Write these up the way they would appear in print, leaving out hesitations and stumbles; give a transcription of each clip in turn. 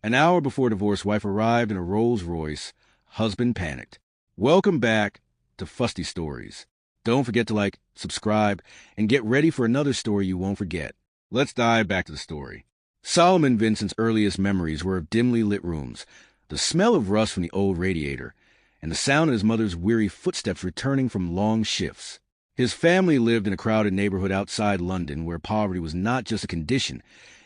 An hour before divorce, wife arrived in a Rolls Royce. Husband panicked. Welcome back to Fusty Stories. Don't forget to like, subscribe, and get ready for another story you won't forget. Let's dive back to the story. Solomon Vincent's earliest memories were of dimly lit rooms, the smell of rust from the old radiator, and the sound of his mother's weary footsteps returning from long shifts. His family lived in a crowded neighborhood outside London where poverty was not just a condition,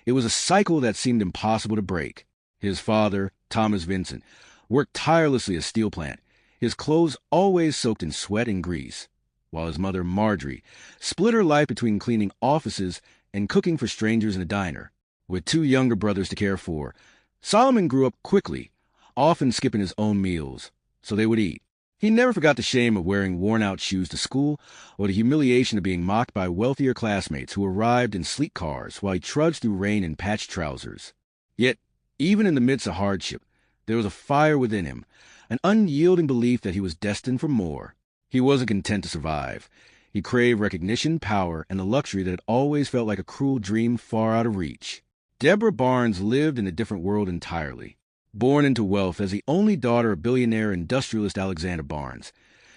it was a cycle that seemed impossible to break. His father, Thomas Vincent, worked tirelessly at a steel plant, his clothes always soaked in sweat and grease, while his mother, Marjorie, split her life between cleaning offices and cooking for strangers in a diner. With two younger brothers to care for, Solomon grew up quickly, often skipping his own meals, so they would eat. He never forgot the shame of wearing worn-out shoes to school or the humiliation of being mocked by wealthier classmates who arrived in sleek cars while he trudged through rain in patched trousers. Yet, even in the midst of hardship, there was a fire within him, an unyielding belief that he was destined for more. He wasn't content to survive. He craved recognition, power, and the luxury that had always felt like a cruel dream far out of reach. Deborah Barnes lived in a different world entirely. Born into wealth as the only daughter of billionaire industrialist Alexander Barnes,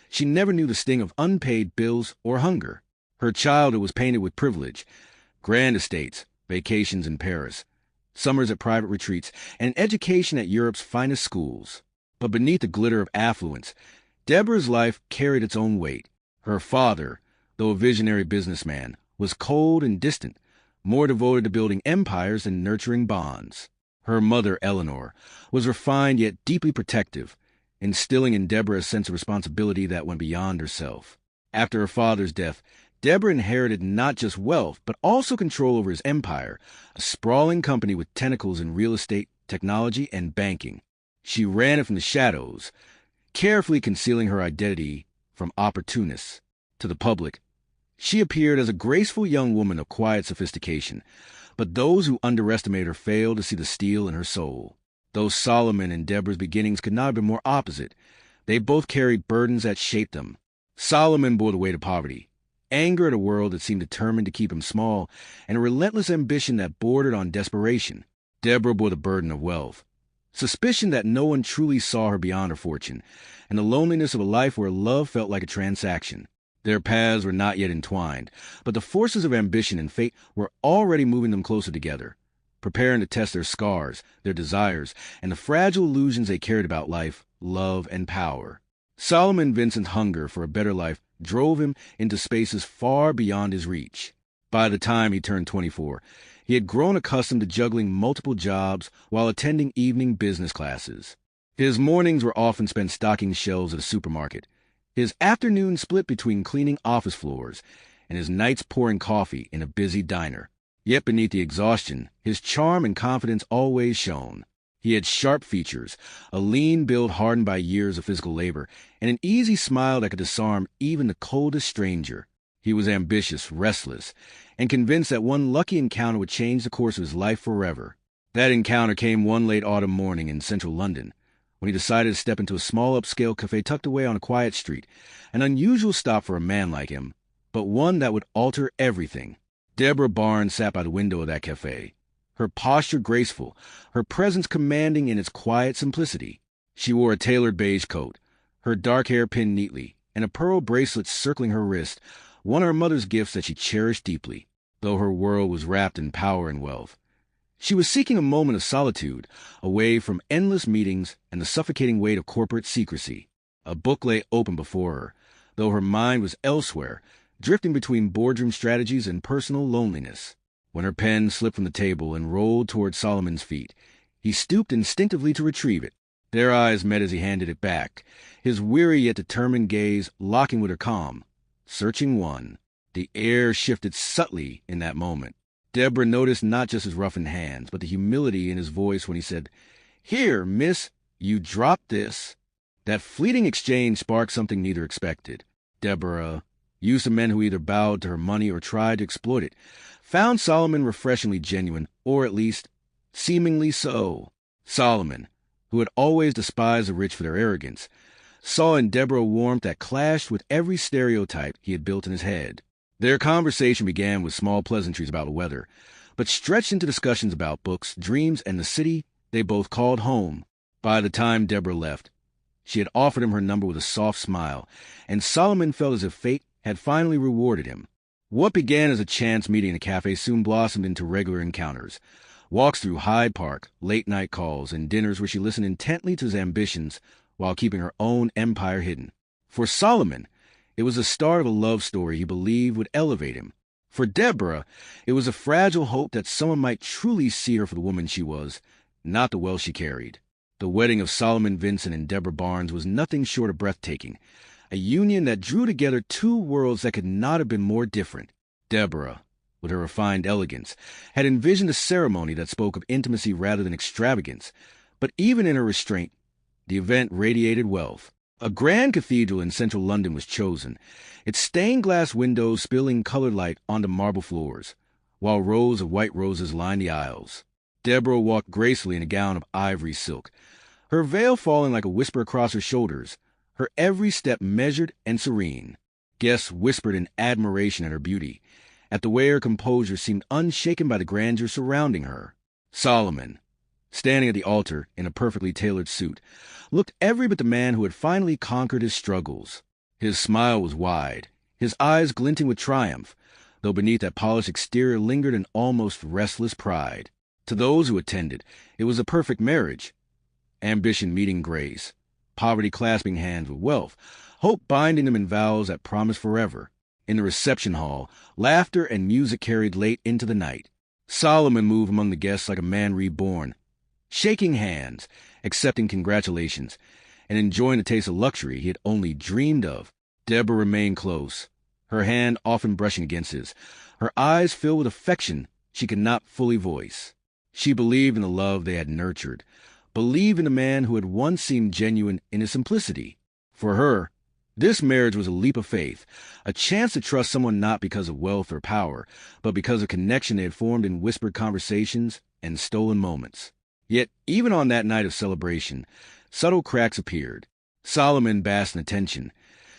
she never knew the sting of unpaid bills or hunger. Her childhood was painted with privilege, grand estates, vacations in Paris, summers at private retreats, and an education at Europe's finest schools. But beneath the glitter of affluence, Deborah's life carried its own weight. Her father, though a visionary businessman, was cold and distant, more devoted to building empires than nurturing bonds. Her mother, Eleanor, was refined yet deeply protective, instilling in Deborah a sense of responsibility that went beyond herself. After her father's death, Deborah inherited not just wealth, but also control over his empire, a sprawling company with tentacles in real estate, technology, and banking. She ran it from the shadows, carefully concealing her identity from opportunists. To the public, she appeared as a graceful young woman of quiet sophistication, but those who underestimated her failed to see the steel in her soul. Though Solomon and Deborah's beginnings could not have been more opposite, they both carried burdens that shaped them. Solomon bore the weight of poverty, anger at a world that seemed determined to keep him small, and a relentless ambition that bordered on desperation. Deborah bore the burden of wealth, suspicion that no one truly saw her beyond her fortune, and the loneliness of a life where love felt like a transaction. Their paths were not yet entwined, but the forces of ambition and fate were already moving them closer together, preparing to test their scars, their desires, and the fragile illusions they carried about life, love, and power. Solomon Vincent's hunger for a better life drove him into spaces far beyond his reach. By the time he turned 24, he had grown accustomed to juggling multiple jobs while attending evening business classes. His mornings were often spent stocking the shelves at a supermarket, his afternoons split between cleaning office floors, and his nights pouring coffee in a busy diner. Yet beneath the exhaustion, his charm and confidence always shone. He had sharp features, a lean build hardened by years of physical labor, and an easy smile that could disarm even the coldest stranger. He was ambitious, restless, and convinced that one lucky encounter would change the course of his life forever. That encounter came one late autumn morning in central London, when he decided to step into a small upscale cafe tucked away on a quiet street, an unusual stop for a man like him, but one that would alter everything. Deborah Barnes sat by the window of that cafe, her posture graceful, her presence commanding in its quiet simplicity. She wore a tailored beige coat, her dark hair pinned neatly, and a pearl bracelet circling her wrist, one of her mother's gifts that she cherished deeply, though her world was wrapped in power and wealth. She was seeking a moment of solitude, away from endless meetings and the suffocating weight of corporate secrecy. A book lay open before her, though her mind was elsewhere, drifting between boardroom strategies and personal loneliness. When her pen slipped from the table and rolled toward Solomon's feet, he stooped instinctively to retrieve it. Their eyes met as he handed it back, his weary yet determined gaze locking with her calm, searching one. The air shifted subtly in that moment. Deborah noticed not just his roughened hands, but the humility in his voice when he said, "Here, miss, you dropped this." That fleeting exchange sparked something neither expected. Deborah, used to men who either bowed to her money or tried to exploit it, found Solomon refreshingly genuine, or at least seemingly so. Solomon, who had always despised the rich for their arrogance, saw in Deborah a warmth that clashed with every stereotype he had built in his head. Their conversation began with small pleasantries about the weather, but stretched into discussions about books, dreams, and the city They both called home. By the time Deborah left, she had offered him her number with a soft smile, and Solomon felt as if fate had finally rewarded him. What began as a chance meeting in a cafe soon blossomed into regular encounters. Walks through Hyde Park, late-night calls, and dinners where she listened intently to his ambitions while keeping her own empire hidden. For Solomon, it was the start of a love story he believed would elevate him. For Deborah, it was a fragile hope that someone might truly see her for the woman she was, not the wealth she carried. The wedding of Solomon Vincent and Deborah Barnes was nothing short of breathtaking, a union that drew together two worlds that could not have been more different. Deborah, with her refined elegance, had envisioned a ceremony that spoke of intimacy rather than extravagance, but even in her restraint, the event radiated wealth. A grand cathedral in central London was chosen, its stained glass windows spilling colored light onto marble floors, while rows of white roses lined the aisles. Deborah walked gracefully in a gown of ivory silk, her veil falling like a whisper across her shoulders, her every step measured and serene. Guests whispered in admiration at her beauty, at the way her composure seemed unshaken by the grandeur surrounding her. Solomon, standing at the altar in a perfectly tailored suit, looked every bit the man who had finally conquered his struggles. His smile was wide, his eyes glinting with triumph, though beneath that polished exterior lingered an almost restless pride. To those who attended, it was a perfect marriage. Ambition meeting grace, poverty clasping hands with wealth, hope binding them in vows that promised forever. In the reception hall, laughter and music carried late into the night. Solomon moved among the guests like a man reborn, shaking hands, accepting congratulations, and enjoying the taste of luxury he had only dreamed of. Deborah remained close, her hand often brushing against his, her eyes filled with affection she could not fully voice. She believed in the love they had nurtured, believed in the man who had once seemed genuine in his simplicity. For her, this marriage was a leap of faith, a chance to trust someone not because of wealth or power, but because of connection they had formed in whispered conversations and stolen moments. Yet, even on that night of celebration, subtle cracks appeared. Solomon basked in attention,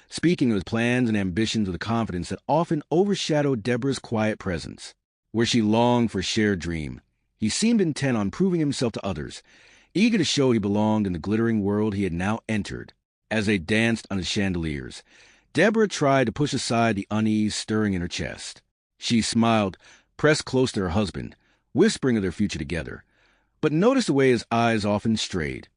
speaking of his plans and ambitions with a confidence that often overshadowed Deborah's quiet presence. Where she longed for a shared dream, he seemed intent on proving himself to others, eager to show he belonged in the glittering world he had now entered. As they danced under chandeliers, Deborah tried to push aside the unease stirring in her chest. She smiled, pressed close to her husband, whispering of their future together, but noticed the way his eyes often strayed,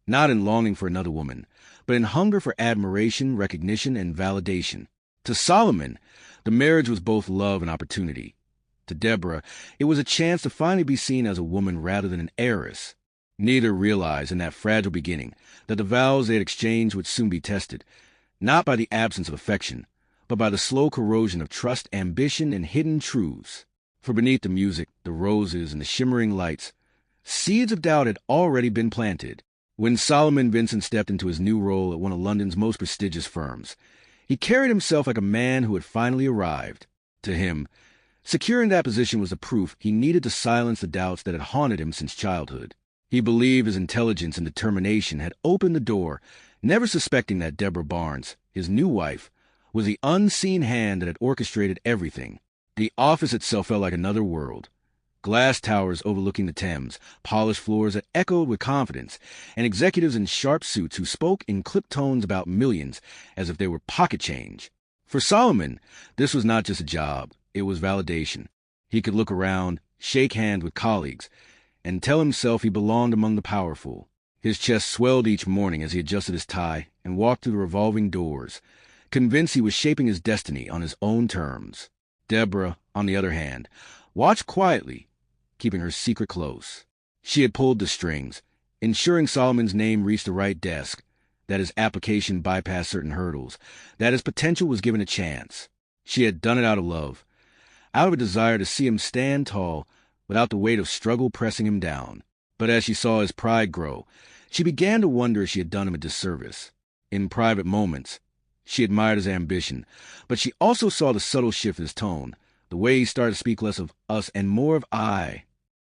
not in longing for another woman, but in hunger for admiration, recognition, and validation. To Solomon, the marriage was both love and opportunity. To Deborah, it was a chance to finally be seen as a woman rather than an heiress. Neither realized in that fragile beginning that the vows they had exchanged would soon be tested, not by the absence of affection, but by the slow corrosion of trust, ambition, and hidden truths. For beneath the music, the roses, and the shimmering lights, seeds of doubt had already been planted. When Solomon Vincent stepped into his new role at one of London's most prestigious firms, he carried himself like a man who had finally arrived. To him, securing that position was the proof he needed to silence the doubts that had haunted him since childhood. He believed his intelligence and determination had opened the door, never suspecting that Deborah Barnes, his new wife, was the unseen hand that had orchestrated everything. The office itself felt like another world. Glass towers overlooking the Thames, polished floors that echoed with confidence, and executives in sharp suits who spoke in clipped tones about millions as if they were pocket change. For Solomon, this was not just a job, it was validation. He could look around, shake hands with colleagues, and tell himself he belonged among the powerful. His chest swelled each morning as he adjusted his tie and walked through the revolving doors, convinced he was shaping his destiny on his own terms. Deborah, on the other hand, watched quietly, keeping her secret close. She had pulled the strings, ensuring Solomon's name reached the right desk, that his application bypassed certain hurdles, that his potential was given a chance. She had done it out of love, out of a desire to see him stand tall without the weight of struggle pressing him down. But as she saw his pride grow, she began to wonder if she had done him a disservice. In private moments, she admired his ambition, but she also saw the subtle shift in his tone, the way he started to speak less of us and more of I.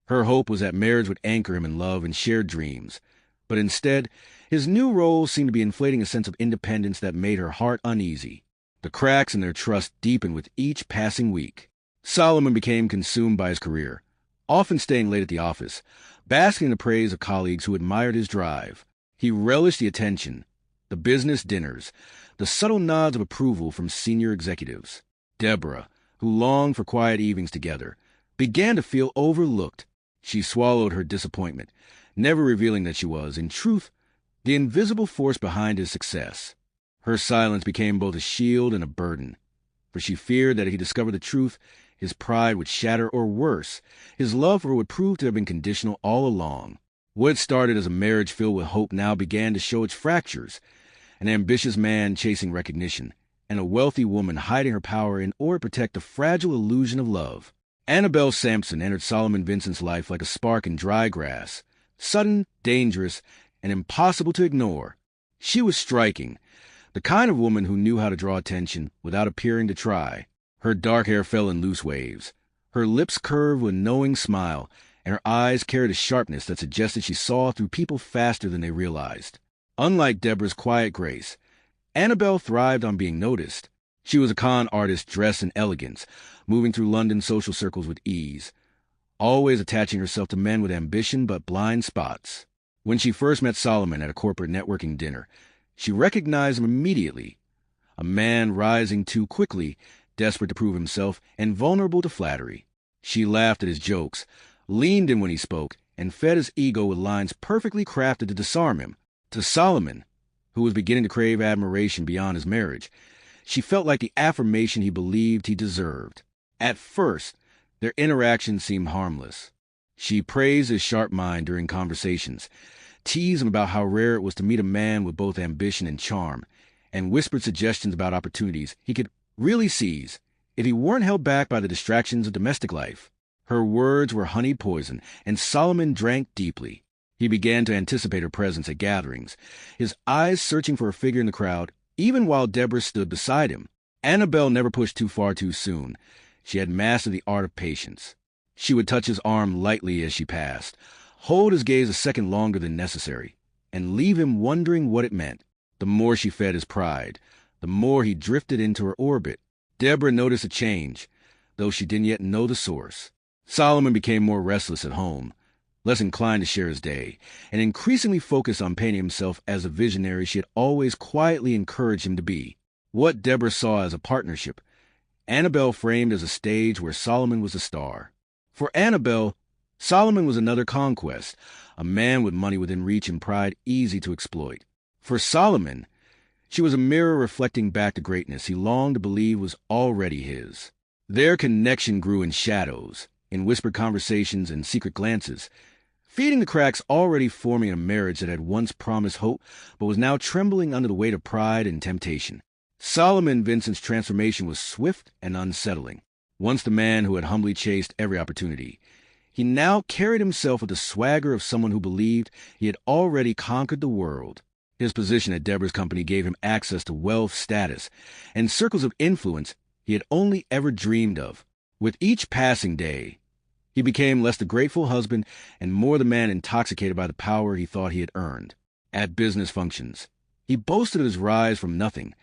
Her hope was that marriage would anchor him in love and shared dreams, but instead, his new role seemed to be inflating a sense of independence that made her heart uneasy. The cracks in their trust deepened with each passing week. Solomon became consumed by his career, often staying late at the office, basking in the praise of colleagues who admired his drive. He relished the attention, the business dinners, the subtle nods of approval from senior executives. Deborah, who longed for quiet evenings together, began to feel overlooked. She swallowed her disappointment, never revealing that she was, in truth, the invisible force behind his success. Her silence became both a shield and a burden, for she feared that if he discovered the truth, his pride would shatter, or worse, his love for her would prove to have been conditional all along. What had started as a marriage filled with hope now began to show its fractures, an ambitious man chasing recognition, and a wealthy woman hiding her power in order to protect the fragile illusion of love. Annabelle Sampson entered Solomon Vincent's life like a spark in dry grass, sudden, dangerous, and impossible to ignore. She was striking, the kind of woman who knew how to draw attention without appearing to try. Her dark hair fell in loose waves. Her lips curved with a knowing smile, and her eyes carried a sharpness that suggested she saw through people faster than they realized. Unlike Deborah's quiet grace, Annabelle thrived on being noticed. She was a con artist dressed in elegance, moving through London social circles with ease, always attaching herself to men with ambition but blind spots. When she first met Solomon at a corporate networking dinner, she recognized him immediately. A man rising too quickly, desperate to prove himself, and vulnerable to flattery. She laughed at his jokes, leaned in when he spoke, and fed his ego with lines perfectly crafted to disarm him. To Solomon, who was beginning to crave admiration beyond his marriage, she felt like the affirmation he believed he deserved. At first, their interaction seemed harmless. She praised his sharp mind during conversations, teased him about how rare it was to meet a man with both ambition and charm, and whispered suggestions about opportunities he could really seize if he weren't held back by the distractions of domestic life. Her words were honeyed poison, and Solomon drank deeply. He began to anticipate her presence at gatherings, his eyes searching for a figure in the crowd, even while Deborah stood beside him. Annabelle never pushed too far too soon. She had mastered the art of patience. She would touch his arm lightly as she passed, hold his gaze a second longer than necessary, and leave him wondering what it meant. The more she fed his pride, the more he drifted into her orbit. Deborah noticed a change, though she didn't yet know the source. Solomon became more restless at home, less inclined to share his day, and increasingly focused on painting himself as a visionary she had always quietly encouraged him to be. What Deborah saw as a partnership, Annabelle framed as a stage where Solomon was a star. For Annabelle, Solomon was another conquest, a man with money within reach and pride easy to exploit. For Solomon, she was a mirror reflecting back the greatness he longed to believe was already his. Their connection grew in shadows, in whispered conversations and secret glances, feeding the cracks already forming in a marriage that had once promised hope but was now trembling under the weight of pride and temptation. Solomon Vincent's transformation was swift and unsettling. Once the man who had humbly chased every opportunity, he now carried himself with the swagger of someone who believed he had already conquered the world. His position at Deborah's company gave him access to wealth, status, and circles of influence he had only ever dreamed of. With each passing day, he became less the grateful husband and more the man intoxicated by the power he thought he had earned. At business functions, he boasted of his rise from nothing,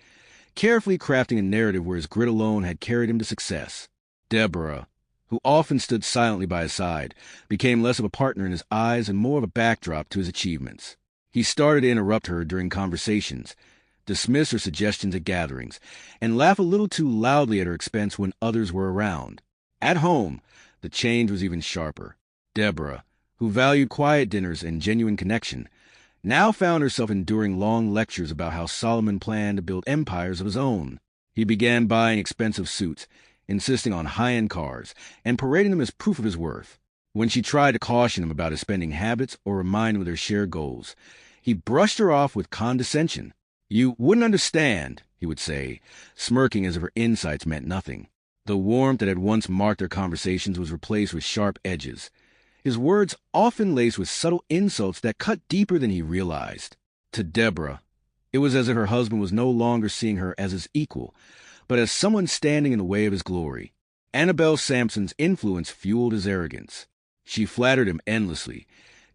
carefully crafting a narrative where his grit alone had carried him to success. Deborah, who often stood silently by his side, became less of a partner in his eyes and more of a backdrop to his achievements. He started to interrupt her during conversations, dismiss her suggestions at gatherings, and laugh a little too loudly at her expense when others were around. At home, the change was even sharper. Deborah, who valued quiet dinners and genuine connection, now found herself enduring long lectures about how Solomon planned to build empires of his own. He began buying expensive suits, insisting on high-end cars, and parading them as proof of his worth. When she tried to caution him about his spending habits or remind him of their shared goals, he brushed her off with condescension. "You wouldn't understand," he would say, smirking as if her insights meant nothing. The warmth that had once marked their conversations was replaced with sharp edges, his words often laced with subtle insults that cut deeper than he realized. To Deborah, it was as if her husband was no longer seeing her as his equal, but as someone standing in the way of his glory. Annabelle Sampson's influence fueled his arrogance. She flattered him endlessly,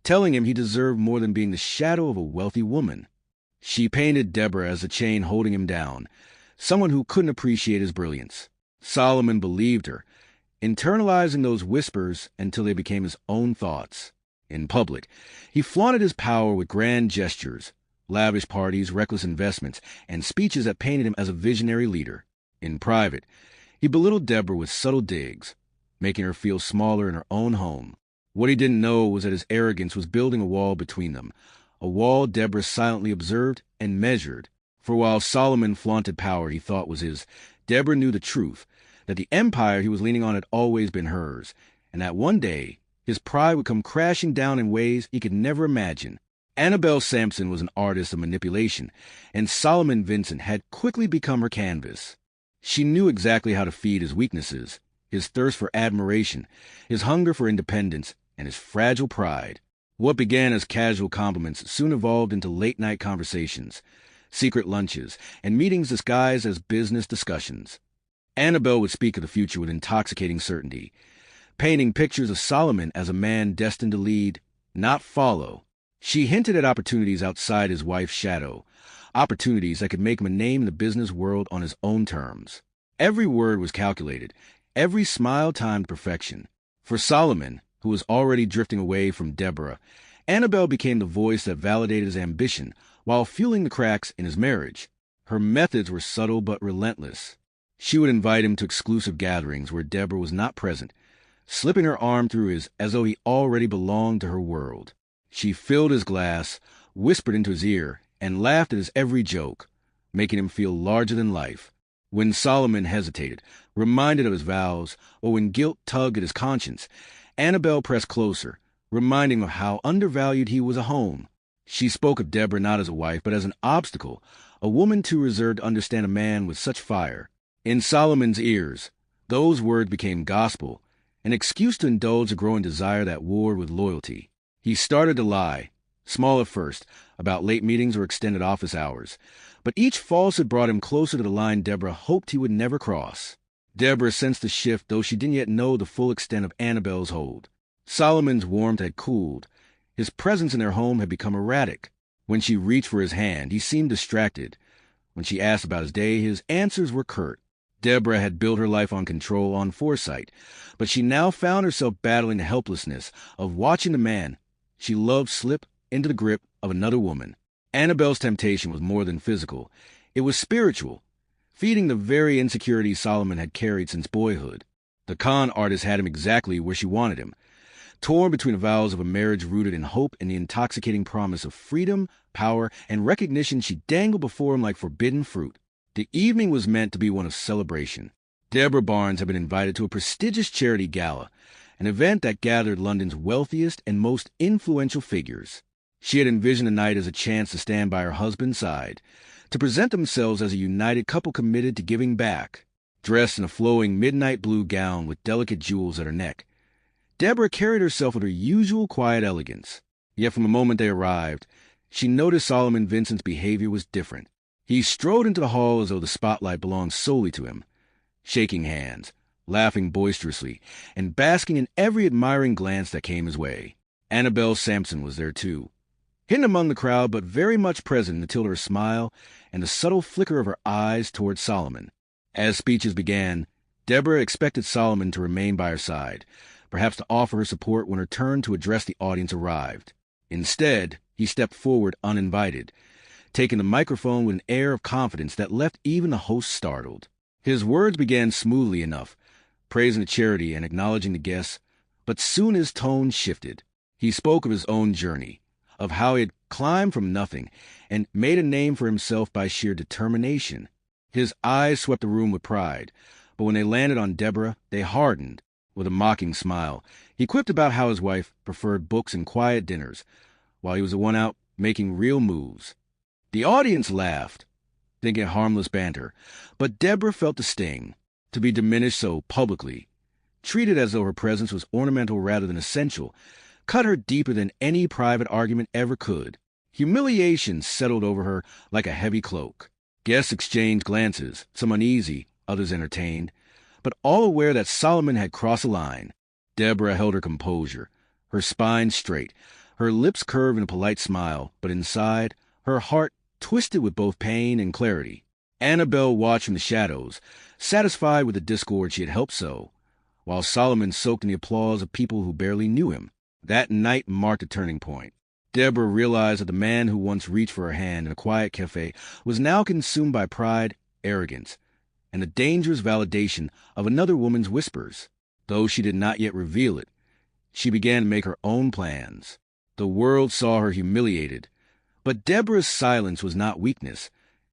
telling him he deserved more than being the shadow of a wealthy woman. She painted Deborah as a chain holding him down, someone who couldn't appreciate his brilliance. Solomon believed her, internalizing those whispers until they became his own thoughts. In public, he flaunted his power with grand gestures, lavish parties, reckless investments, and speeches that painted him as a visionary leader. In private, he belittled Deborah with subtle digs, making her feel smaller in her own home. What he didn't know was that his arrogance was building a wall between them, a wall Deborah silently observed and measured. For while Solomon flaunted power he thought was his, Deborah knew the truth, that the empire he was leaning on had always been hers, and that one day his pride would come crashing down in ways he could never imagine. Annabelle Sampson was an artist of manipulation, and Solomon Vincent had quickly become her canvas. She knew exactly how to feed his weaknesses, his thirst for admiration, his hunger for independence, and his fragile pride. What began as casual compliments soon evolved into late-night conversations, secret lunches, and meetings disguised as business discussions. Annabelle would speak of the future with intoxicating certainty, painting pictures of Solomon as a man destined to lead, not follow. She hinted at opportunities outside his wife's shadow, opportunities that could make him a name in the business world on his own terms. Every word was calculated, every smile timed perfection. For Solomon, who was already drifting away from Deborah, Annabelle became the voice that validated his ambition while fueling the cracks in his marriage. Her methods were subtle but relentless. She would invite him to exclusive gatherings where Deborah was not present, slipping her arm through his as though he already belonged to her world. She filled his glass, whispered into his ear, and laughed at his every joke, making him feel larger than life. When Solomon hesitated, reminded of his vows, or when guilt tugged at his conscience, Annabelle pressed closer, reminding him of how undervalued he was at home. She spoke of Deborah not as a wife, but as an obstacle, a woman too reserved to understand a man with such fire. In Solomon's ears, those words became gospel, an excuse to indulge a growing desire that warred with loyalty. He started to lie, small at first, about late meetings or extended office hours, but each falsehood brought him closer to the line Deborah hoped he would never cross. Deborah sensed the shift, though she didn't yet know the full extent of Annabelle's hold. Solomon's warmth had cooled. His presence in their home had become erratic. When she reached for his hand, he seemed distracted. When she asked about his day, his answers were curt. Deborah had built her life on control, on foresight, but she now found herself battling the helplessness of watching the man she loved slip into the grip of another woman. Annabelle's temptation was more than physical. It was spiritual, feeding the very insecurities Solomon had carried since boyhood. The con artist had him exactly where she wanted him, torn between the vows of a marriage rooted in hope and the intoxicating promise of freedom, power, and recognition she dangled before him like forbidden fruit. The evening was meant to be one of celebration. Deborah Barnes had been invited to a prestigious charity gala, an event that gathered London's wealthiest and most influential figures. She had envisioned the night as a chance to stand by her husband's side, to present themselves as a united couple committed to giving back. Dressed in a flowing midnight blue gown with delicate jewels at her neck, Deborah carried herself with her usual quiet elegance. Yet from the moment they arrived, she noticed Solomon Vincent's behavior was different. He strode into the hall as though the spotlight belonged solely to him, shaking hands, laughing boisterously, and basking in every admiring glance that came his way. Annabelle Sampson was there too, hidden among the crowd but very much present in the tilt of her smile and the subtle flicker of her eyes toward Solomon. As speeches began, Deborah expected Solomon to remain by her side, perhaps to offer her support when her turn to address the audience arrived. Instead, he stepped forward uninvited, taking the microphone with an air of confidence that left even the host startled. His words began smoothly enough, praising the charity and acknowledging the guests, but soon his tone shifted. He spoke of his own journey, of how he had climbed from nothing and made a name for himself by sheer determination. His eyes swept the room with pride, but when they landed on Deborah, they hardened. With a mocking smile, he quipped about how his wife preferred books and quiet dinners, while he was the one out making real moves. The audience laughed, thinking it harmless banter, but Deborah felt the sting. To be diminished so publicly, treated as though her presence was ornamental rather than essential, cut her deeper than any private argument ever could. Humiliation settled over her like a heavy cloak. Guests exchanged glances, some uneasy, others entertained, but all aware that Solomon had crossed a line. Deborah held her composure, her spine straight, her lips curved in a polite smile, but inside, her heart twisted with both pain and clarity. Annabelle watched from the shadows, satisfied with the discord she had helped sow, while Solomon soaked in the applause of people who barely knew him. That night marked a turning point. Deborah realized that the man who once reached for her hand in a quiet cafe was now consumed by pride, arrogance, and the dangerous validation of another woman's whispers. Though she did not yet reveal it, she began to make her own plans. The world saw her humiliated, but Deborah's silence was not weakness.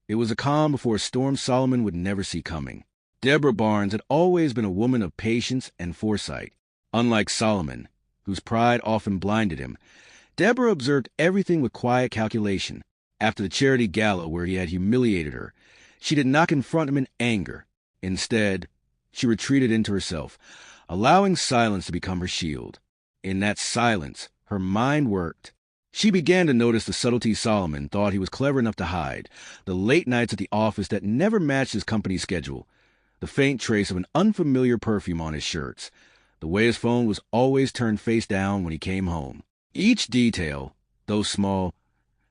It was a calm before a storm Solomon would never see coming. Deborah Barnes had always been a woman of patience and foresight. Unlike Solomon, whose pride often blinded him, Deborah observed everything with quiet calculation. After the charity gala where he had humiliated her, she did not confront him in anger. Instead, she retreated into herself, allowing silence to become her shield. In that silence, her mind worked. She began to notice the subtleties Solomon thought he was clever enough to hide, the late nights at the office that never matched his company schedule, the faint trace of an unfamiliar perfume on his shirts, the way his phone was always turned face down when he came home. Each detail, though small,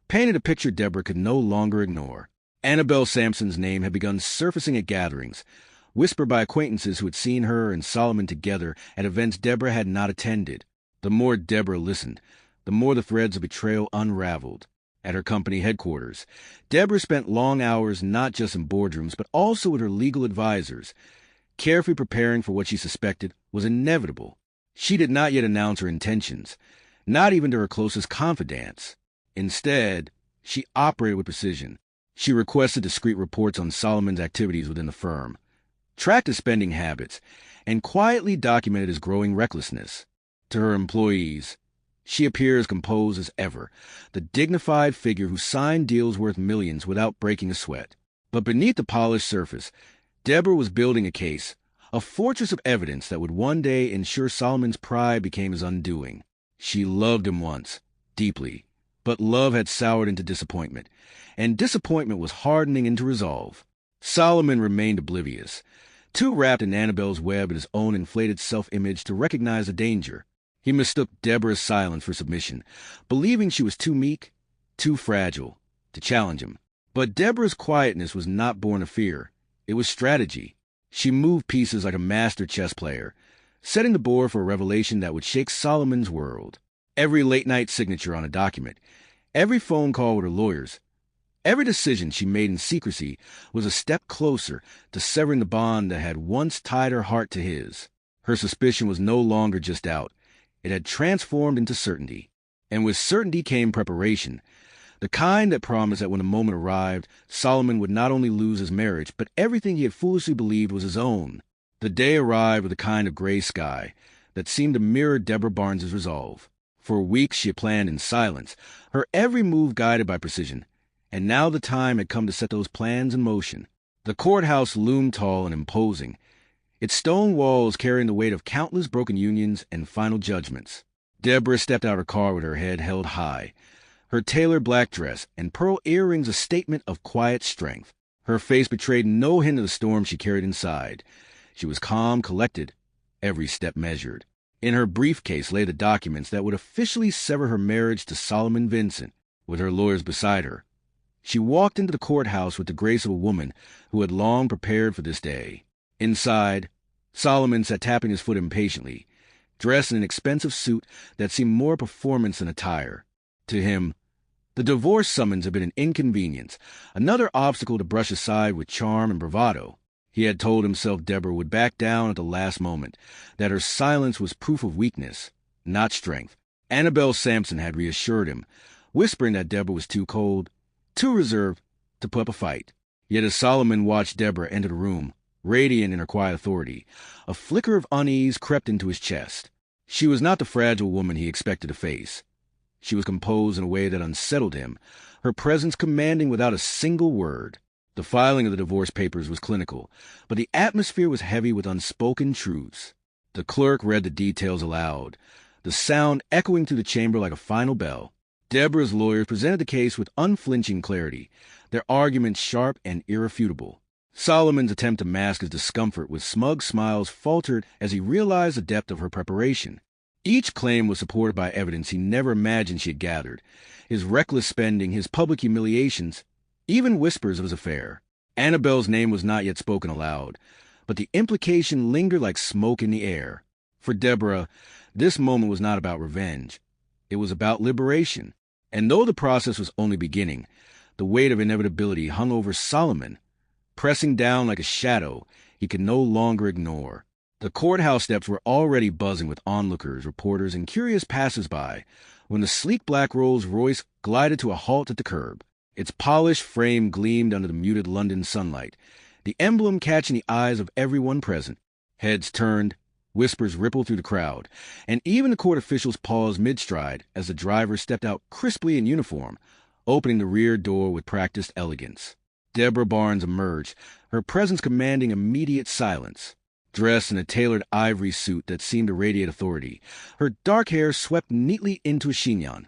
painted a picture Deborah could no longer ignore. Annabelle Sampson's name had begun surfacing at gatherings, whispered by acquaintances who had seen her and Solomon together at events Deborah had not attended. The more Deborah listened, the more the threads of betrayal unraveled. At her company headquarters, Deborah spent long hours not just in boardrooms, but also with her legal advisors, carefully preparing for what she suspected was inevitable. She did not yet announce her intentions, not even to her closest confidants. Instead, she operated with precision. She requested discreet reports on Solomon's activities within the firm, tracked his spending habits, and quietly documented his growing recklessness. To her employees, she appeared as composed as ever, the dignified figure who signed deals worth millions without breaking a sweat. But beneath the polished surface, Deborah was building a case, a fortress of evidence that would one day ensure Solomon's pride became his undoing. She loved him once, deeply, but love had soured into disappointment, and disappointment was hardening into resolve. Solomon remained oblivious, too wrapped in Annabelle's web and his own inflated self-image to recognize the danger. He mistook Deborah's silence for submission, believing she was too meek, too fragile, to challenge him. But Deborah's quietness was not born of fear. It was strategy. She moved pieces like a master chess player, setting the board for a revelation that would shake Solomon's world. Every late-night signature on a document, every phone call with her lawyers, every decision she made in secrecy was a step closer to severing the bond that had once tied her heart to his. Her suspicion was no longer just doubt. It had transformed into certainty. And with certainty came preparation, the kind that promised that when the moment arrived, Solomon would not only lose his marriage, but everything he had foolishly believed was his own. The day arrived with a kind of gray sky that seemed to mirror Deborah Barnes's resolve. For weeks she had planned in silence, her every move guided by precision, and now the time had come to set those plans in motion. The courthouse loomed tall and imposing, its stone walls carrying the weight of countless broken unions and final judgments. Deborah stepped out of her car with her head held high, her tailored black dress and pearl earrings a statement of quiet strength. Her face betrayed no hint of the storm she carried inside. She was calm, collected, every step measured. In her briefcase lay the documents that would officially sever her marriage to Solomon Vincent. With her lawyers beside her, she walked into the courthouse with the grace of a woman who had long prepared for this day. Inside, Solomon sat tapping his foot impatiently, dressed in an expensive suit that seemed more performance than attire. To him, the divorce summons had been an inconvenience, another obstacle to brush aside with charm and bravado. He had told himself Deborah would back down at the last moment, that her silence was proof of weakness, not strength. Annabelle Sampson had reassured him, whispering that Deborah was too cold, too reserved to put up a fight. Yet as Solomon watched Deborah enter the room, radiant in her quiet authority, a flicker of unease crept into his chest. She was not the fragile woman he expected to face. She was composed in a way that unsettled him, her presence commanding without a single word. The filing of the divorce papers was clinical, but the atmosphere was heavy with unspoken truths. The clerk read the details aloud, the sound echoing through the chamber like a final bell. Deborah's lawyers presented the case with unflinching clarity, their arguments sharp and irrefutable. Solomon's attempt to mask his discomfort with smug smiles faltered as he realized the depth of her preparation. Each claim was supported by evidence he never imagined she had gathered, his reckless spending, his public humiliations, even whispers of his affair. Annabelle's name was not yet spoken aloud, but the implication lingered like smoke in the air. For Deborah, This moment was not about revenge. It was about liberation. And though the process was only beginning, the weight of inevitability hung over Solomon, pressing down like a shadow he could no longer ignore. The courthouse steps were already buzzing with onlookers, reporters, and curious passers-by when the sleek black Rolls-Royce glided to a halt at the curb. Its polished frame gleamed under the muted London sunlight, the emblem catching the eyes of everyone present. Heads turned, whispers rippled through the crowd, and even the court officials paused mid-stride as the driver stepped out crisply in uniform, opening the rear door with practiced elegance. Deborah Barnes emerged, her presence commanding immediate silence. Dressed in a tailored ivory suit that seemed to radiate authority, her dark hair swept neatly into a chignon.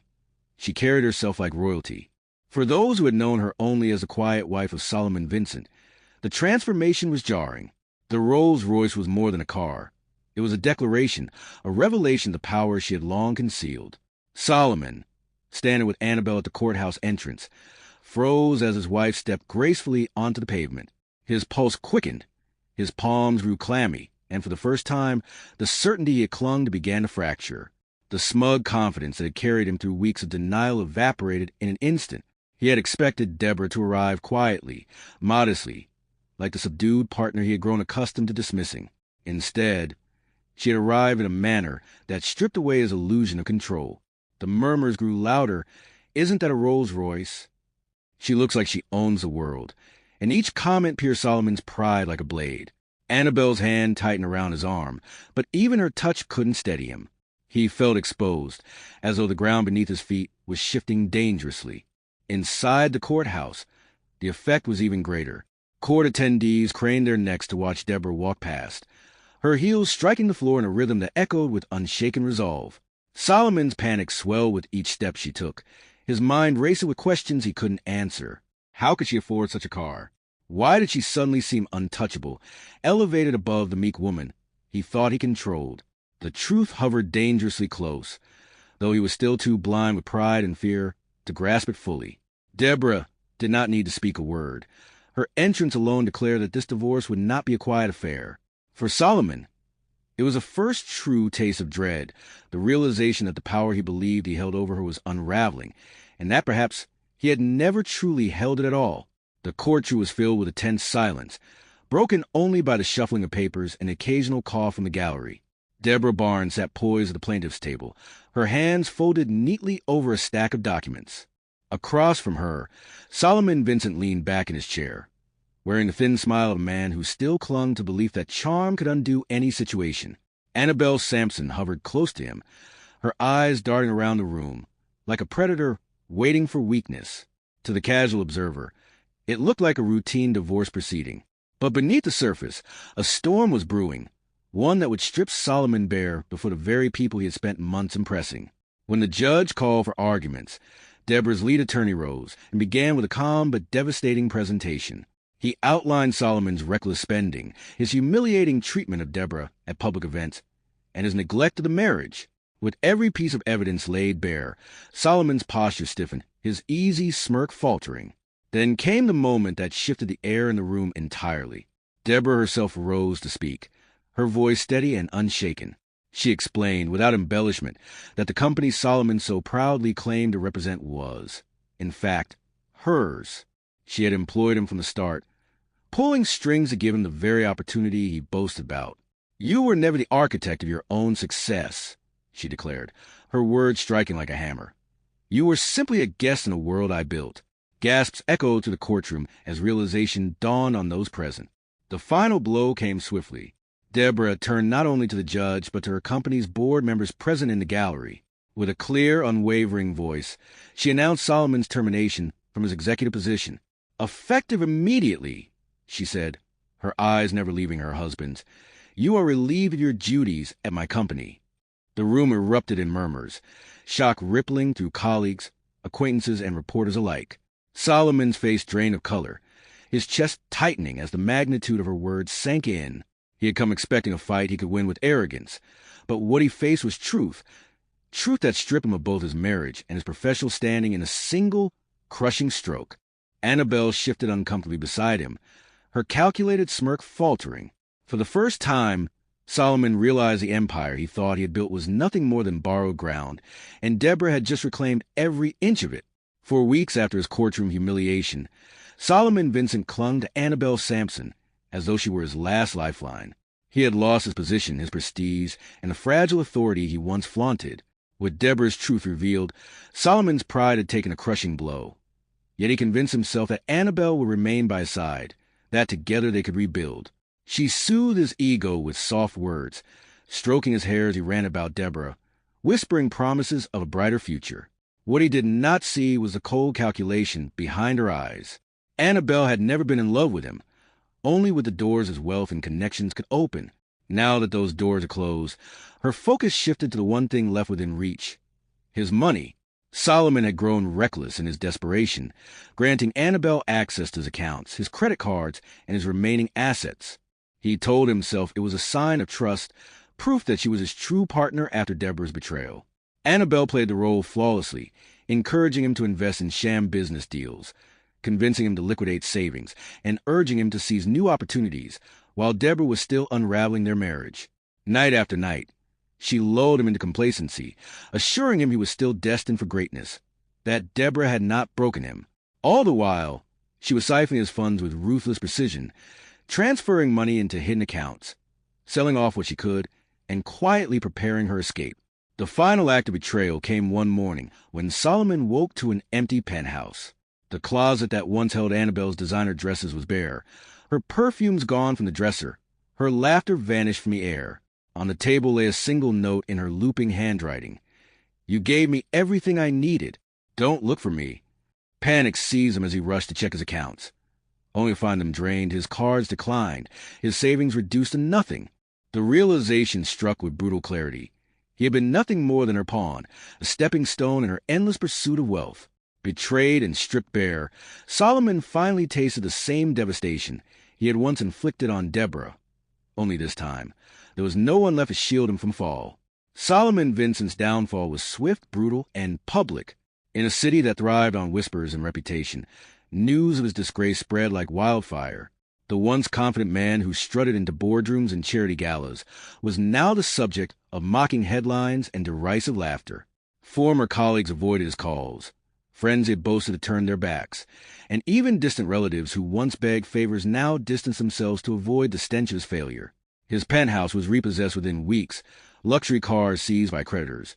She carried herself like royalty. For those who had known her only as the quiet wife of Solomon Vincent, the transformation was jarring. The Rolls-Royce was more than a car. It was a declaration, a revelation of the power she had long concealed. Solomon, standing with Annabelle at the courthouse entrance, froze as his wife stepped gracefully onto the pavement. His pulse quickened, his palms grew clammy, and for the first time, the certainty he had clung to began to fracture. The smug confidence that had carried him through weeks of denial evaporated in an instant. He had expected Deborah to arrive quietly, modestly, like the subdued partner he had grown accustomed to dismissing. Instead, she had arrived in a manner that stripped away his illusion of control. The murmurs grew louder. "Isn't that a Rolls-Royce? She looks like she owns the world." And each comment pierced Solomon's pride like a blade. Annabelle's hand tightened around his arm, but even her touch couldn't steady him. He felt exposed, as though the ground beneath his feet was shifting dangerously. Inside the courthouse, the effect was even greater. Court attendees craned their necks to watch Deborah walk past, her heels striking the floor in a rhythm that echoed with unshaken resolve. Solomon's panic swelled with each step she took, his mind racing with questions he couldn't answer. How could she afford such a car? Why did she suddenly seem untouchable, elevated above the meek woman he thought he controlled? The truth hovered dangerously close, though he was still too blind with pride and fear to grasp it fully. Deborah did not need to speak a word. Her entrance alone declared that this divorce would not be a quiet affair. For Solomon, it was a first true taste of dread, the realization that the power he believed he held over her was unraveling, and that perhaps he had never truly held it at all. The courtroom was filled with a tense silence, broken only by the shuffling of papers and occasional call from the gallery. Deborah Barnes sat poised at the plaintiff's table, her hands folded neatly over a stack of documents. Across from her, Solomon Vincent leaned back in his chair, wearing the thin smile of a man who still clung to belief that charm could undo any situation. Annabelle Sampson hovered close to him, her eyes darting around the room, like a predator waiting for weakness. To the casual observer, it looked like a routine divorce proceeding. But beneath the surface, a storm was brewing, one that would strip Solomon bare before the very people he had spent months impressing. When the judge called for arguments, Deborah's lead attorney rose and began with a calm but devastating presentation. He outlined Solomon's reckless spending, his humiliating treatment of Deborah at public events, and his neglect of the marriage. With every piece of evidence laid bare, Solomon's posture stiffened, his easy smirk faltering. Then came the moment that shifted the air in the room entirely. Deborah herself rose to speak, her voice steady and unshaken. She explained, without embellishment, that the company Solomon so proudly claimed to represent was, in fact, hers. She had employed him from the start, pulling strings to give him the very opportunity he boasted about. "You were never the architect of your own success," she declared, her words striking like a hammer. "You were simply a guest in a world I built." Gasps echoed through the courtroom as realization dawned on those present. The final blow came swiftly. Deborah turned not only to the judge, but to her company's board members present in the gallery. With a clear, unwavering voice, she announced Solomon's termination from his executive position. "Effective immediately," she said, her eyes never leaving her husband's. "You are relieved of your duties at my company." The room erupted in murmurs, shock rippling through colleagues, acquaintances, and reporters alike. Solomon's face drained of color, his chest tightening as the magnitude of her words sank in. He had come expecting a fight he could win with arrogance, but what he faced was truth that stripped him of both his marriage and his professional standing in a single, crushing stroke. Annabelle shifted uncomfortably beside him, her calculated smirk faltering. For the first time, Solomon realized the empire he thought he had built was nothing more than borrowed ground, and Deborah had just reclaimed every inch of it. For weeks after his courtroom humiliation, Solomon Vincent clung to Annabelle Sampson as though she were his last lifeline. He had lost his position, his prestige, and the fragile authority he once flaunted. With Deborah's truth revealed, Solomon's pride had taken a crushing blow. Yet he convinced himself that Annabelle would remain by his side, that together they could rebuild. She soothed his ego with soft words, stroking his hair as he ran about Deborah, whispering promises of a brighter future. What he did not see was the cold calculation behind her eyes. Annabelle had never been in love with him, only with the doors his wealth and connections could open. Now that those doors are closed, her focus shifted to the one thing left within reach: his money. Solomon had grown reckless in his desperation, granting Annabelle access to his accounts, his credit cards, and his remaining assets. He told himself it was a sign of trust, proof that she was his true partner after Deborah's betrayal. Annabelle played the role flawlessly, encouraging him to invest in sham business deals, convincing him to liquidate savings, and urging him to seize new opportunities, while Deborah was still unraveling their marriage. Night after night, she lulled him into complacency, assuring him he was still destined for greatness, that Deborah had not broken him. All the while, she was siphoning his funds with ruthless precision, transferring money into hidden accounts, selling off what she could, and quietly preparing her escape. The final act of betrayal came one morning when Solomon woke to an empty penthouse. The closet that once held Annabelle's designer dresses was bare, her perfumes gone from the dresser, her laughter vanished from the air. On the table lay a single note in her looping handwriting. "You gave me everything I needed. Don't look for me." Panic seized him as he rushed to check his accounts, only to find them drained, his cards declined, his savings reduced to nothing. The realization struck with brutal clarity. He had been nothing more than her pawn, a stepping stone in her endless pursuit of wealth. Betrayed and stripped bare, Solomon finally tasted the same devastation he had once inflicted on Deborah. Only this time, there was no one left to shield him from fall. Solomon Vincent's downfall was swift, brutal, and public. In a city that thrived on whispers and reputation, news of his disgrace spread like wildfire. The once confident man who strutted into boardrooms and charity galas was now the subject of mocking headlines and derisive laughter. Former colleagues avoided his calls. Friends he had boasted to turn their backs, and even distant relatives who once begged favors now distanced themselves to avoid the stench of his failure. His penthouse was repossessed within weeks, luxury cars seized by creditors,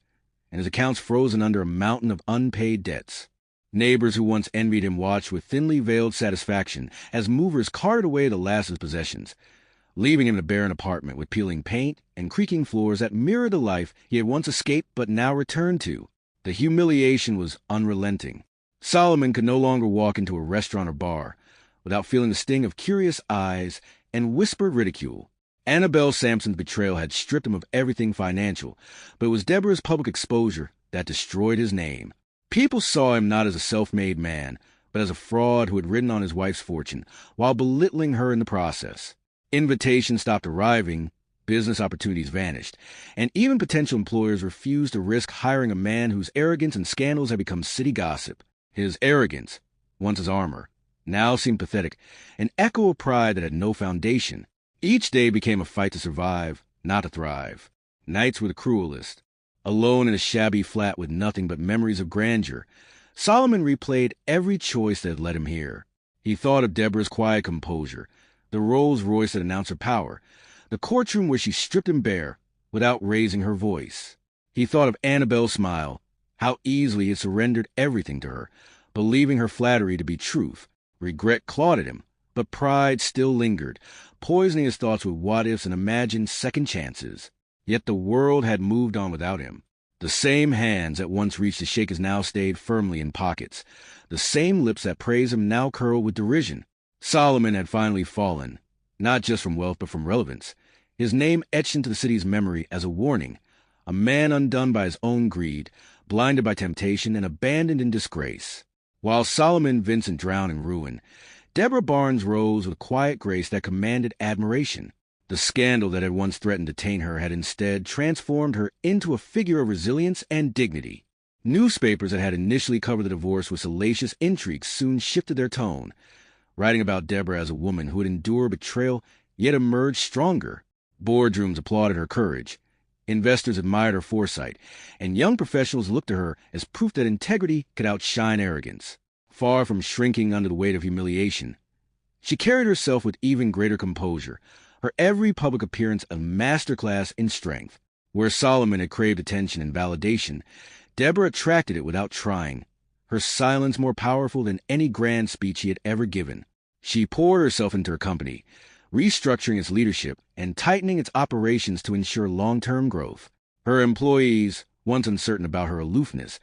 and his accounts frozen under a mountain of unpaid debts. Neighbors who once envied him watched with thinly veiled satisfaction as movers carted away the last of his possessions, leaving him in a barren apartment with peeling paint and creaking floors that mirrored the life he had once escaped but now returned to. The humiliation was unrelenting. Solomon could no longer walk into a restaurant or bar without feeling the sting of curious eyes and whispered ridicule. Annabelle Sampson's betrayal had stripped him of everything financial, but it was Deborah's public exposure that destroyed his name. People saw him not as a self-made man, but as a fraud who had ridden on his wife's fortune while belittling her in the process. Invitations stopped arriving, business opportunities vanished, and even potential employers refused to risk hiring a man whose arrogance and scandals had become city gossip. His arrogance, once his armor, now seemed pathetic, an echo of pride that had no foundation. Each day became a fight to survive, not to thrive. Nights were the cruelest. Alone in a shabby flat with nothing but memories of grandeur, Solomon replayed every choice that had led him here. He thought of Deborah's quiet composure, the Rolls Royce that announced her power, the courtroom where she stripped him bare without raising her voice. He thought of Annabelle's smile, how easily he had surrendered everything to her, believing her flattery to be truth. Regret clawed at him, but pride still lingered, poisoning his thoughts with what-ifs and imagined second chances. Yet the world had moved on without him. The same hands that once reached to shake his now stayed firmly in pockets. The same lips that praised him now curled with derision. Solomon had finally fallen, not just from wealth but from relevance. His name etched into the city's memory as a warning, a man undone by his own greed, blinded by temptation, and abandoned in disgrace. While Solomon Vincent drowned in ruin, Deborah Barnes rose with quiet grace that commanded admiration. The scandal that had once threatened to taint her had instead transformed her into a figure of resilience and dignity. Newspapers that had initially covered the divorce with salacious intrigues soon shifted their tone, writing about Deborah as a woman who had endured betrayal yet emerged stronger. Boardrooms applauded her courage. Investors admired her foresight, and young professionals looked to her as proof that integrity could outshine arrogance. Far from shrinking under the weight of humiliation, she carried herself with even greater composure, her every public appearance a masterclass in strength. Where Solomon had craved attention and validation, Deborah attracted it without trying, her silence more powerful than any grand speech he had ever given. She poured herself into her company, restructuring its leadership and tightening its operations to ensure long-term growth. Her employees, once uncertain about her aloofness,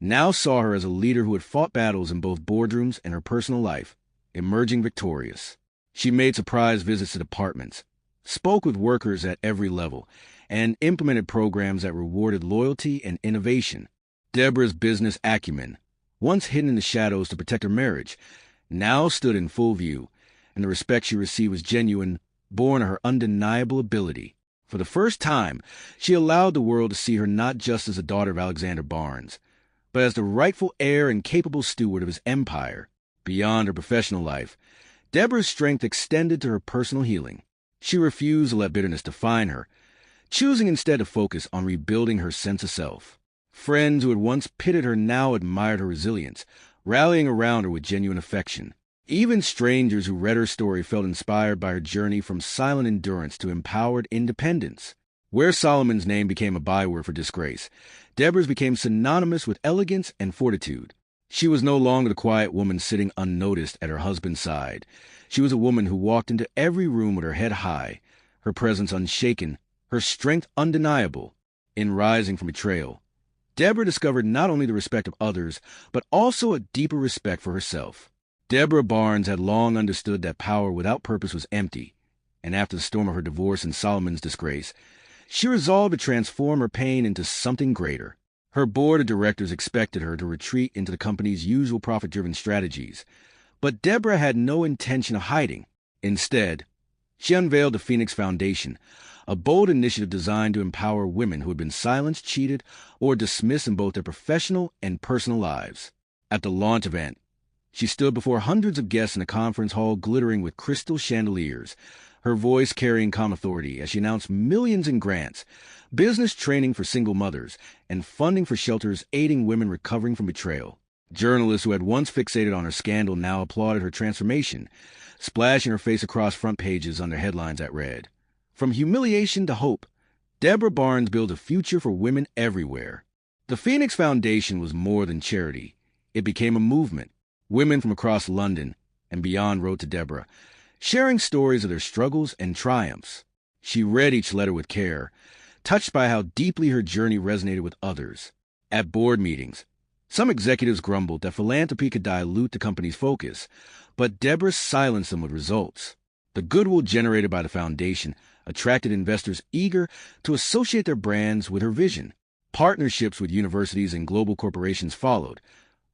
now saw her as a leader who had fought battles in both boardrooms and her personal life, emerging victorious. She made surprise visits to departments, spoke with workers at every level, and implemented programs that rewarded loyalty and innovation. Deborah's business acumen, once hidden in the shadows to protect her marriage, now stood in full view, and the respect she received was genuine, born of her undeniable ability. For the first time, she allowed the world to see her not just as a daughter of Alexander Barnes, but as the rightful heir and capable steward of his empire. Beyond her professional life, Deborah's strength extended to her personal healing. She refused to let bitterness define her, choosing instead to focus on rebuilding her sense of self. Friends who had once pitted her now admired her resilience, rallying around her with genuine affection. Even strangers who read her story felt inspired by her journey from silent endurance to empowered independence. Where Solomon's name became a byword for disgrace, Deborah's became synonymous with elegance and fortitude. She was no longer the quiet woman sitting unnoticed at her husband's side. She was a woman who walked into every room with her head high, her presence unshaken, her strength undeniable. In rising from betrayal, Deborah discovered not only the respect of others, but also a deeper respect for herself. Deborah Barnes had long understood that power without purpose was empty, and after the storm of her divorce and Solomon's disgrace, she resolved to transform her pain into something greater. Her board of directors expected her to retreat into the company's usual profit-driven strategies, but Deborah had no intention of hiding. Instead, she unveiled the Phoenix Foundation, a bold initiative designed to empower women who had been silenced, cheated, or dismissed in both their professional and personal lives. At the launch event, she stood before hundreds of guests in a conference hall glittering with crystal chandeliers, her voice carrying calm authority as she announced millions in grants, business training for single mothers, and funding for shelters aiding women recovering from betrayal. Journalists who had once fixated on her scandal now applauded her transformation, splashing her face across front pages under headlines that read, "From humiliation to hope, Deborah Barnes built a future for women everywhere." The Phoenix Foundation was more than charity. It became a movement. Women from across London and beyond wrote to Deborah, sharing stories of their struggles and triumphs. She read each letter with care, touched by how deeply her journey resonated with others. At board meetings, some executives grumbled that philanthropy could dilute the company's focus, but Deborah silenced them with results. The goodwill generated by the foundation attracted investors eager to associate their brands with her vision. Partnerships with universities and global corporations followed,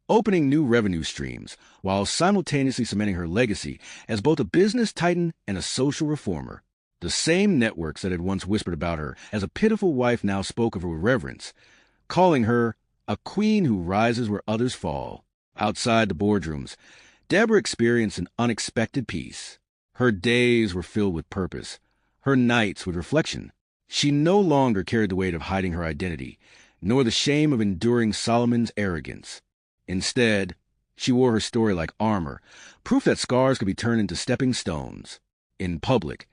opening new revenue streams, while simultaneously cementing her legacy as both a business titan and a social reformer. The same networks that had once whispered about her as a pitiful wife now spoke of her with reverence, calling her a queen who rises where others fall. Outside the boardrooms, Deborah experienced an unexpected peace. Her days were filled with purpose, her nights with reflection. She no longer carried the weight of hiding her identity, nor the shame of enduring Solomon's arrogance. Instead, she wore her story like armor, proof that scars could be turned into stepping stones. In public,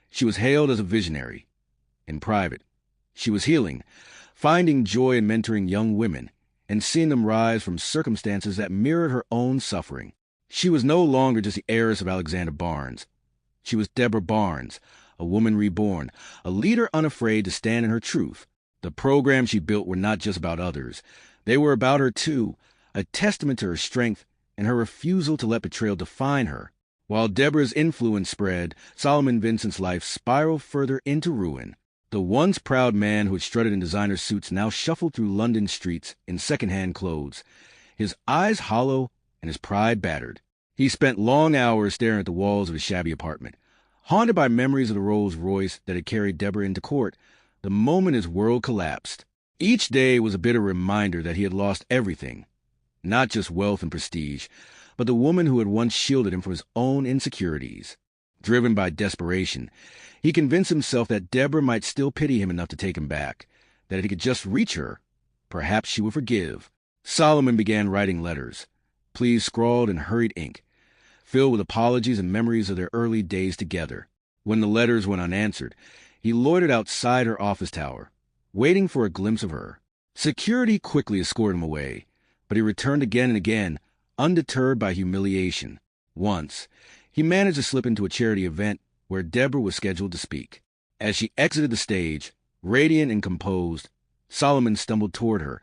she was hailed as a visionary. In private, she was healing, finding joy in mentoring young women and seeing them rise from circumstances that mirrored her own suffering. She was no longer just the heiress of Alexander Barnes. She was Deborah Barnes, a woman reborn, a leader unafraid to stand in her truth. The programs she built were not just about others. They were about her too, a testament to her strength and her refusal to let betrayal define her. While Deborah's influence spread, Solomon Vincent's life spiraled further into ruin. The once proud man who had strutted in designer suits now shuffled through London streets in second-hand clothes, his eyes hollow and his pride battered. He spent long hours staring at the walls of his shabby apartment, haunted by memories of the Royce that had carried Deborah into court the moment his world collapsed. Each day was a bitter reminder that he had lost everything. Not just wealth and prestige, but the woman who had once shielded him from his own insecurities. Driven by desperation, he convinced himself that Deborah might still pity him enough to take him back, that if he could just reach her, perhaps she would forgive. Solomon began writing letters, pleas scrawled in hurried ink, filled with apologies and memories of their early days together. When the letters went unanswered, he loitered outside her office tower, waiting for a glimpse of her. Security quickly escorted him away, but he returned again and again, undeterred by humiliation. Once, he managed to slip into a charity event where Deborah was scheduled to speak. As she exited the stage, radiant and composed, Solomon stumbled toward her,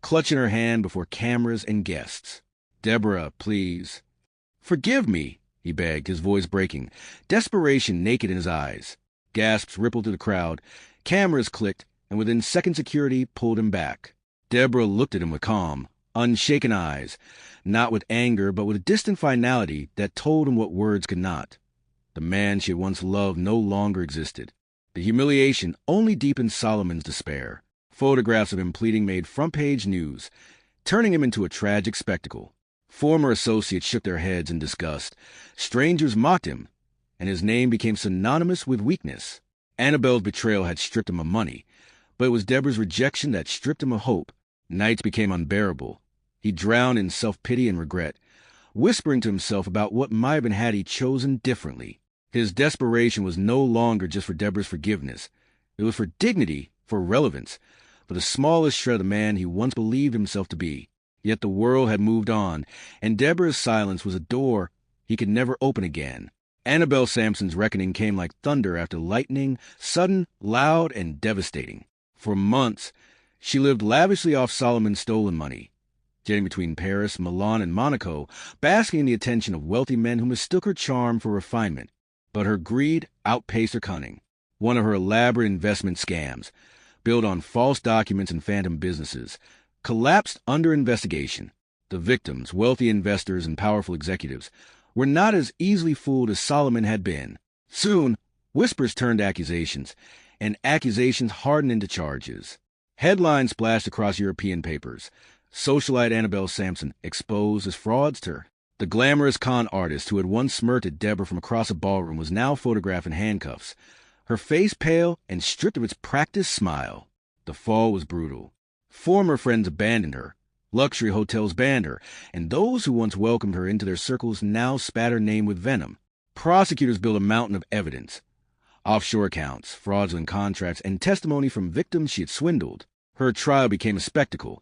clutching her hand before cameras and guests. "Deborah, please." "Forgive me," he begged, his voice breaking, desperation naked in his eyes. Gasps rippled through the crowd, cameras clicked, and within seconds security pulled him back. Deborah looked at him with calm, unshaken eyes, not with anger but with a distant finality that told him what words could not. The man she had once loved no longer existed. The humiliation only deepened Solomon's despair. Photographs of him pleading made front-page news, turning him into a tragic spectacle. Former associates shook their heads in disgust. Strangers mocked him, and his name became synonymous with weakness. Annabelle's betrayal had stripped him of money, but it was Deborah's rejection that stripped him of hope. Nights became unbearable. He drowned in self-pity and regret, whispering to himself about what might have been had he chosen differently. His desperation was no longer just for Deborah's forgiveness. It was for dignity, for relevance, for the smallest shred of the man he once believed himself to be. Yet the world had moved on, and Deborah's silence was a door he could never open again. Annabelle Sampson's reckoning came like thunder after lightning, sudden, loud, and devastating. For months, she lived lavishly off Solomon's stolen money, jetting between Paris, Milan, and Monaco, basking in the attention of wealthy men who mistook her charm for refinement. But her greed outpaced her cunning. One of her elaborate investment scams, built on false documents and phantom businesses, collapsed under investigation. The victims, wealthy investors and powerful executives, were not as easily fooled as Solomon had been. Soon, whispers turned to accusations, and accusations hardened into charges. Headlines splashed across European papers. Socialite Annabelle Sampson exposed as fraudster. The glamorous con artist who had once smirked at Deborah from across a ballroom was now photographed in handcuffs, her face pale and stripped of its practiced smile. The fall was brutal. Former friends abandoned her. Luxury hotels banned her, and those who once welcomed her into their circles now spat her name with venom. Prosecutors built a mountain of evidence. Offshore accounts, fraudulent contracts, and testimony from victims she had swindled. Her trial became a spectacle,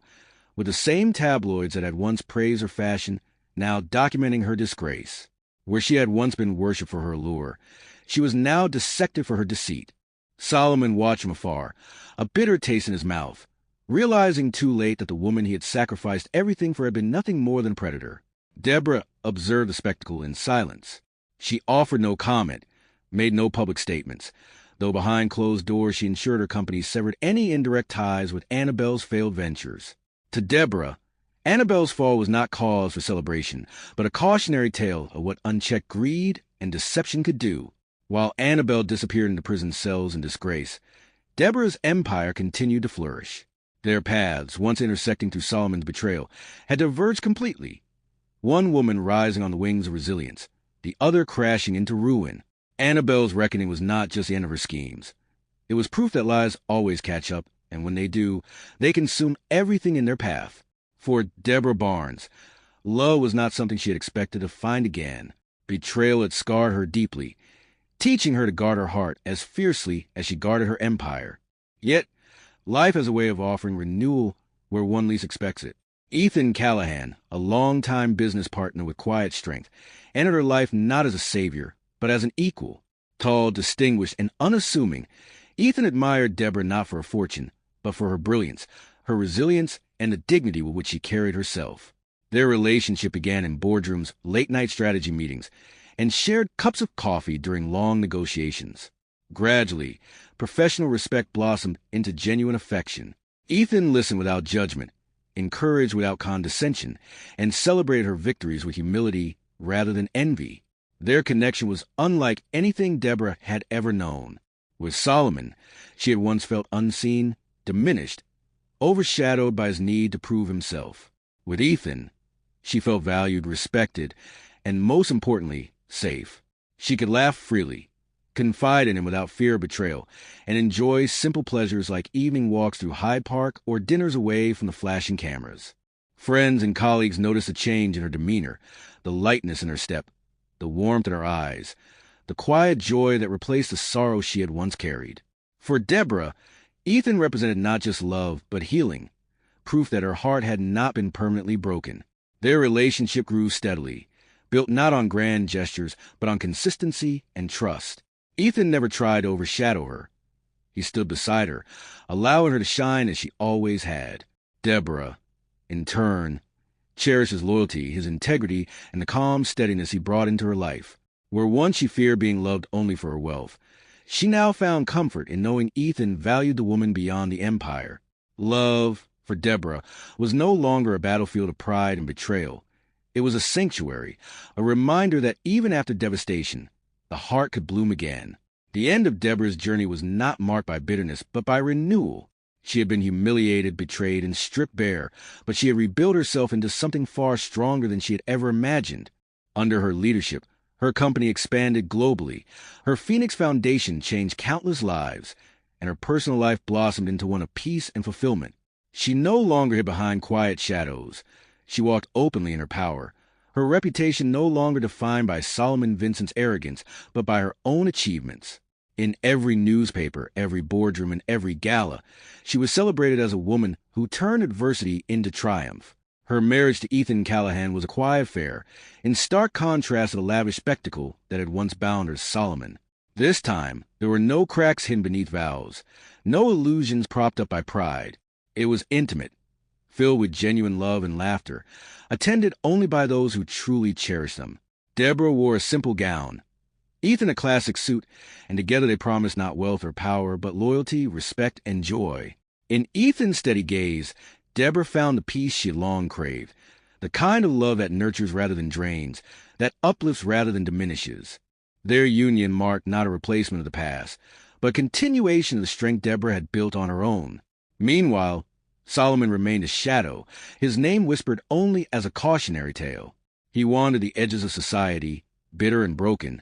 with the same tabloids that had once praised her fashion now documenting her disgrace. Where she had once been worshipped for her allure, she was now dissected for her deceit. Solomon watched from afar, a bitter taste in his mouth, realizing too late that the woman he had sacrificed everything for had been nothing more than a predator. Deborah observed the spectacle in silence. She offered no comment, made no public statements, though behind closed doors she ensured her company severed any indirect ties with Annabelle's failed ventures. To Deborah, Annabelle's fall was not cause for celebration, but a cautionary tale of what unchecked greed and deception could do. While Annabelle disappeared into prison cells in disgrace, Deborah's empire continued to flourish. Their paths, once intersecting through Solomon's betrayal, had diverged completely. One woman rising on the wings of resilience, the other crashing into ruin. Annabelle's reckoning was not just the end of her schemes. It was proof that lies always catch up, and when they do, they consume everything in their path. For Deborah Barnes, love was not something she had expected to find again. Betrayal had scarred her deeply, teaching her to guard her heart as fiercely as she guarded her empire. Yet, life has a way of offering renewal where one least expects it. Ethan Callahan, a longtime business partner with quiet strength, entered her life not as a savior, but as an equal. Tall, distinguished, and unassuming, Ethan admired Deborah not for her fortune, but for her brilliance, her resilience, and the dignity with which she carried herself. Their relationship began in boardrooms, late-night strategy meetings, and shared cups of coffee during long negotiations. Gradually, professional respect blossomed into genuine affection. Ethan listened without judgment, encouraged without condescension, and celebrated her victories with humility rather than envy. Their connection was unlike anything Deborah had ever known. With Solomon, she had once felt unseen, diminished, overshadowed by his need to prove himself. With Ethan, she felt valued, respected, and most importantly, safe. She could laugh freely, confide in him without fear of betrayal, and enjoy simple pleasures like evening walks through Hyde Park or dinners away from the flashing cameras. Friends and colleagues noticed a change in her demeanor, the lightness in her step, the warmth in her eyes, the quiet joy that replaced the sorrow she had once carried. For Deborah, Ethan represented not just love, but healing, proof that her heart had not been permanently broken. Their relationship grew steadily, built not on grand gestures, but on consistency and trust. Ethan never tried to overshadow her. He stood beside her, allowing her to shine as she always had. Deborah, in turn, cherished his loyalty, his integrity, and the calm steadiness he brought into her life. Where once she feared being loved only for her wealth, she now found comfort in knowing Ethan valued the woman beyond the empire. Love, for Deborah, was no longer a battlefield of pride and betrayal. It was a sanctuary, a reminder that even after devastation, the heart could bloom again. The end of Deborah's journey was not marked by bitterness, but by renewal. She had been humiliated, betrayed, and stripped bare, but she had rebuilt herself into something far stronger than she had ever imagined. Under her leadership, her company expanded globally. Her Phoenix Foundation changed countless lives, and her personal life blossomed into one of peace and fulfillment. She no longer hid behind quiet shadows. She walked openly in her power, her reputation no longer defined by Solomon Vincent's arrogance, but by her own achievements. In every newspaper, every boardroom, and every gala, she was celebrated as a woman who turned adversity into triumph. Her marriage to Ethan Callahan was a quiet affair, in stark contrast to the lavish spectacle that had once bound her Solomon. This time, there were no cracks hidden beneath vows, no illusions propped up by pride. It was intimate, filled with genuine love and laughter, attended only by those who truly cherished them. Deborah wore a simple gown, Ethan a classic suit, and together they promised not wealth or power, but loyalty, respect, and joy. In Ethan's steady gaze, Deborah found the peace she long craved, the kind of love that nurtures rather than drains, that uplifts rather than diminishes. Their union marked not a replacement of the past, but a continuation of the strength Deborah had built on her own. Meanwhile, Solomon remained a shadow, his name whispered only as a cautionary tale. He wandered the edges of society, bitter and broken,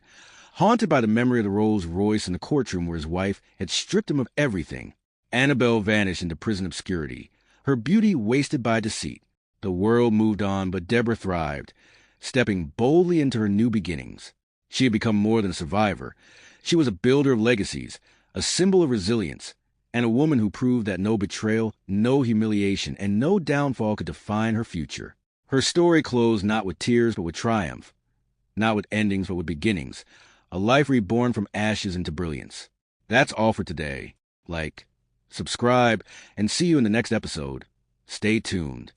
haunted by the memory of the roles of Royce in the courtroom where his wife had stripped him of everything. Annabelle vanished into prison obscurity, her beauty wasted by deceit. The world moved on, but Deborah thrived, stepping boldly into her new beginnings. She had become more than a survivor. She was a builder of legacies, a symbol of resilience, and a woman who proved that no betrayal, no humiliation, and no downfall could define her future. Her story closed not with tears, but with triumph. Not with endings, but with beginnings. A life reborn from ashes into brilliance. That's all for today. Like, subscribe, and see you in the next episode. Stay tuned.